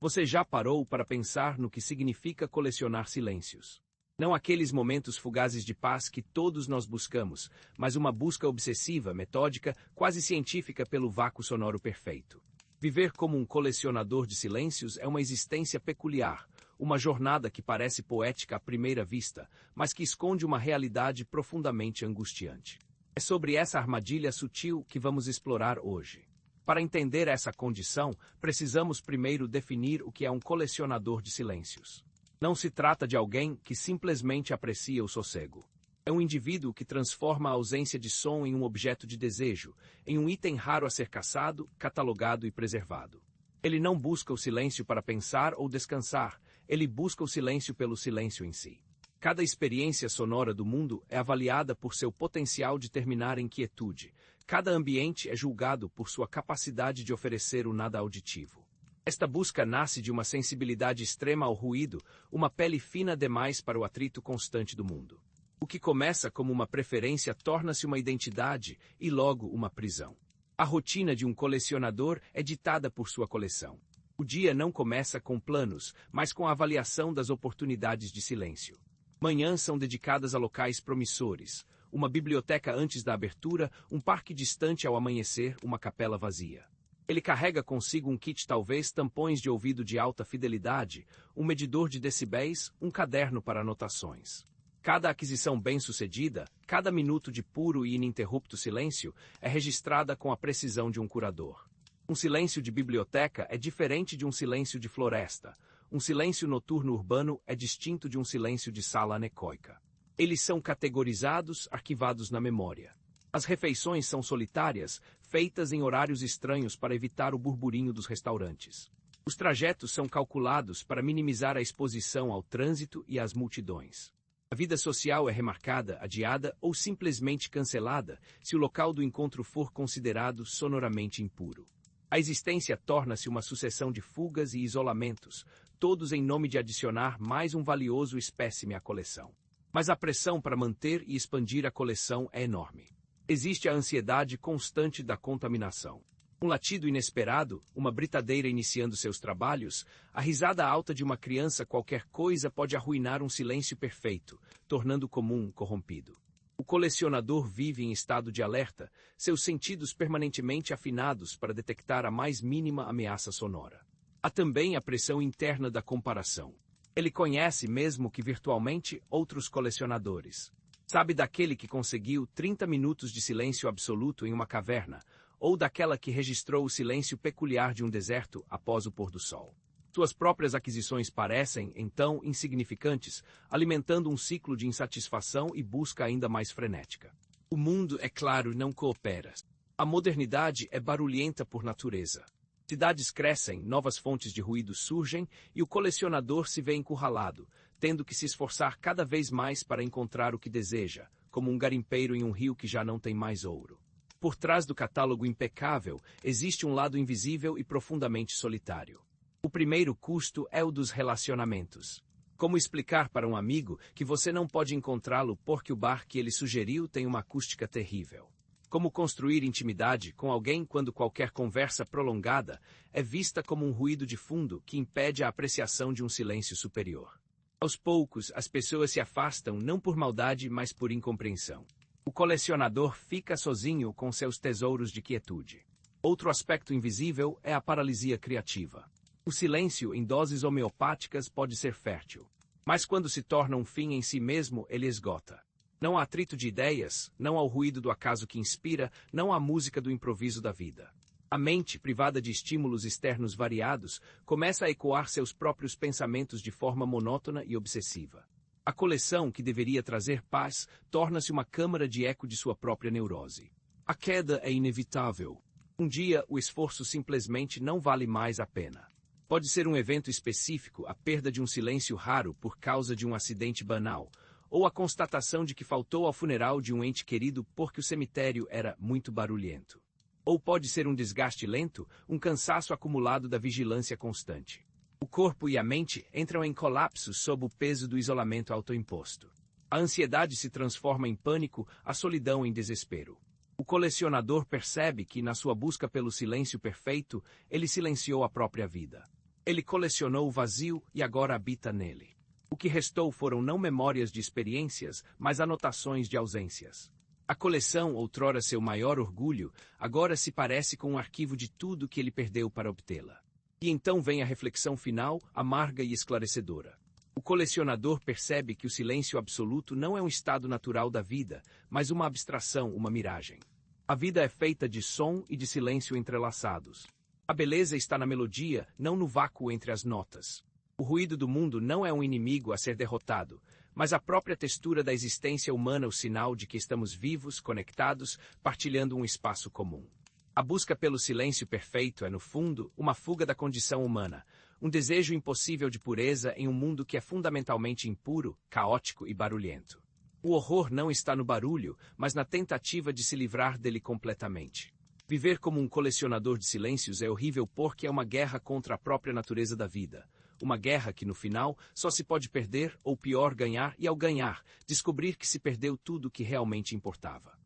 Você já parou para pensar no que significa colecionar silêncios? Não aqueles momentos fugazes de paz que todos nós buscamos, mas uma busca obsessiva, metódica, quase científica pelo vácuo sonoro perfeito. Viver como um colecionador de silêncios é uma existência peculiar, uma jornada que parece poética à primeira vista, mas que esconde uma realidade profundamente angustiante. É sobre essa armadilha sutil que vamos explorar hoje. Para entender essa condição, precisamos primeiro definir o que é um colecionador de silêncios. Não se trata de alguém que simplesmente aprecia o sossego. É um indivíduo que transforma a ausência de som em um objeto de desejo, em um item raro a ser caçado, catalogado e preservado. Ele não busca o silêncio para pensar ou descansar, ele busca o silêncio pelo silêncio em si. Cada experiência sonora do mundo é avaliada por seu potencial de terminar em quietude. Cada ambiente é julgado por sua capacidade de oferecer o nada auditivo. Esta busca nasce de uma sensibilidade extrema ao ruído, uma pele fina demais para o atrito constante do mundo. O que começa como uma preferência torna-se uma identidade e logo uma prisão. A rotina de um colecionador é ditada por sua coleção. O dia não começa com planos, mas com a avaliação das oportunidades de silêncio. Manhãs são dedicadas a locais promissores, uma biblioteca antes da abertura, um parque distante ao amanhecer, uma capela vazia. Ele carrega consigo um kit talvez tampões de ouvido de alta fidelidade, um medidor de decibéis, um caderno para anotações. Cada aquisição bem-sucedida, cada minuto de puro e ininterrupto silêncio, é registrada com a precisão de um curador. Um silêncio de biblioteca é diferente de um silêncio de floresta. Um silêncio noturno urbano é distinto de um silêncio de sala anecoica. Eles são categorizados, arquivados na memória. As refeições são solitárias, feitas em horários estranhos para evitar o burburinho dos restaurantes. Os trajetos são calculados para minimizar a exposição ao trânsito e às multidões. A vida social é remarcada, adiada ou simplesmente cancelada se o local do encontro for considerado sonoramente impuro. A existência torna-se uma sucessão de fugas e isolamentos, todos em nome de adicionar mais um valioso espécime à coleção. Mas a pressão para manter e expandir a coleção é enorme. Existe a ansiedade constante da contaminação. Um latido inesperado, uma britadeira iniciando seus trabalhos, a risada alta de uma criança, qualquer coisa pode arruinar um silêncio perfeito, tornando comum corrompido. O colecionador vive em estado de alerta, seus sentidos permanentemente afinados para detectar a mais mínima ameaça sonora. Há também a pressão interna da comparação. Ele conhece, mesmo que virtualmente, outros colecionadores. Sabe daquele que conseguiu 30 minutos de silêncio absoluto em uma caverna, ou daquela que registrou o silêncio peculiar de um deserto após o pôr do sol. Suas próprias aquisições parecem, então, insignificantes, alimentando um ciclo de insatisfação e busca ainda mais frenética. O mundo, é claro, não coopera. A modernidade é barulhenta por natureza. Cidades crescem, novas fontes de ruído surgem e o colecionador se vê encurralado, tendo que se esforçar cada vez mais para encontrar o que deseja, como um garimpeiro em um rio que já não tem mais ouro. Por trás do catálogo impecável, existe um lado invisível e profundamente solitário. O primeiro custo é o dos relacionamentos. Como explicar para um amigo que você não pode encontrá-lo porque o bar que ele sugeriu tem uma acústica terrível? Como construir intimidade com alguém quando qualquer conversa prolongada é vista como um ruído de fundo que impede a apreciação de um silêncio superior? Aos poucos, as pessoas se afastam não por maldade, mas por incompreensão. O colecionador fica sozinho com seus tesouros de quietude. Outro aspecto invisível é a paralisia criativa. O silêncio em doses homeopáticas pode ser fértil, mas quando se torna um fim em si mesmo, ele esgota. Não há atrito de ideias, não há o ruído do acaso que inspira, não há música do improviso da vida. A mente, privada de estímulos externos variados, começa a ecoar seus próprios pensamentos de forma monótona e obsessiva. A coleção, que deveria trazer paz, torna-se uma câmara de eco de sua própria neurose. A queda é inevitável. Um dia, o esforço simplesmente não vale mais a pena. Pode ser um evento específico, a perda de um silêncio raro por causa de um acidente banal, ou a constatação de que faltou ao funeral de um ente querido porque o cemitério era muito barulhento. Ou pode ser um desgaste lento, um cansaço acumulado da vigilância constante. O corpo e a mente entram em colapso sob o peso do isolamento autoimposto. A ansiedade se transforma em pânico, a solidão em desespero. O colecionador percebe que, na sua busca pelo silêncio perfeito, ele silenciou a própria vida. Ele colecionou o vazio e agora habita nele. O que restou foram não memórias de experiências, mas anotações de ausências. A coleção, outrora seu maior orgulho, agora se parece com um arquivo de tudo que ele perdeu para obtê-la. E então vem a reflexão final, amarga e esclarecedora. O colecionador percebe que o silêncio absoluto não é um estado natural da vida, mas uma abstração, uma miragem. A vida é feita de som e de silêncio entrelaçados. A beleza está na melodia, não no vácuo entre as notas. O ruído do mundo não é um inimigo a ser derrotado, mas a própria textura da existência humana o sinal de que estamos vivos, conectados, partilhando um espaço comum. A busca pelo silêncio perfeito é, no fundo, uma fuga da condição humana, um desejo impossível de pureza em um mundo que é fundamentalmente impuro, caótico e barulhento. O horror não está no barulho, mas na tentativa de se livrar dele completamente. Viver como um colecionador de silêncios é horrível porque é uma guerra contra a própria natureza da vida. Uma guerra que, no final, só se pode perder, ou pior, ganhar, e ao ganhar, descobrir que se perdeu tudo o que realmente importava.